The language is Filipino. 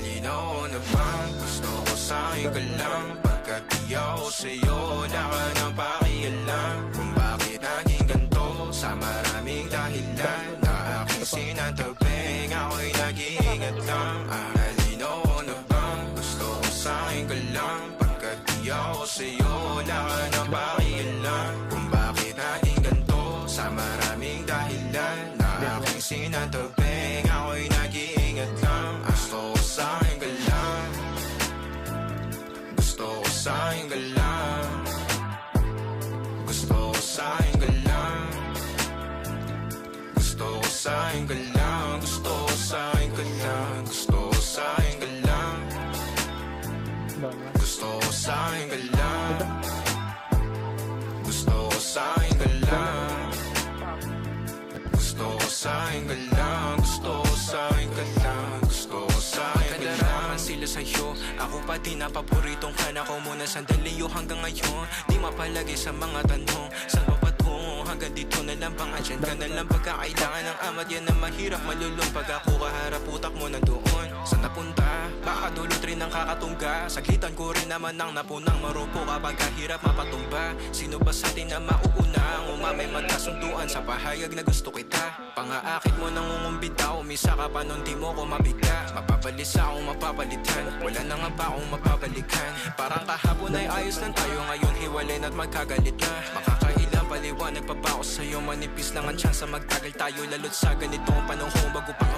Malinaw na bang gusto ko sa'yo ka lang? Pagkat di ako sa'yo, wala ka nang pakialam. Kung bakit naging ganito sa maraming dahilan na aking sinantabing, ako'y nag-iingat lang. Malinaw na bang gusto ko sa'yo ka lang? Pagkat di ako sa'yo, wala ka nang pakialam. Kung bakit naging ganito sa maraming dahilan na aking sinantabing, ako'y nag-iingat lang. Gusto ko sa'yo ka lang, gusto ko sa'yo ka lang, gusto ko sa'yo ka lang, gusto ko sa'yo ka lang, gusto ko sa'yo ka lang, gusto ko sa'yo ka lang, gusto ko sa'yo ka lang, gusto ko sa'yo ka lang, gusto ko sa'yo ka lang, gusto ko sa'yo ka lang, gusto ko sa'yo ka lang. Sila sa'yo, ako pa din ang paboritong ka na ko muna sandali yo hanggang ngayon. Di mapalagi sa mga tanong, saan ba patungo? Hanggang dito na lang bang andyan ka na lang pagkakailangan ng amat. Yan ang mahirap malulong pag ako kaharap utak mo na doon. Saan napunta? Baka dulot rin ang kakatungga. Saglitan ko rin naman ang napunang marupo kapag kahirap mapatumba. Sino ba sa atin na mauuna? Ang umamay magkasunduan sa pahayag na gusto kita. Pangaakit mo nang umumbita, umisa ka pa nun di mo ko mabigla. Mapabalisa akong mapapalitan, wala na nga ba akong mapabalikan. Parang kahapon ay ayos lang tayo, ngayon hiwalay na't magkagalit na. Makakailang paliwanag pa ba ako sa'yo? Manipis lang ang tsansa magtagal tayo, lalo't sa ganitong panahon bago pa ka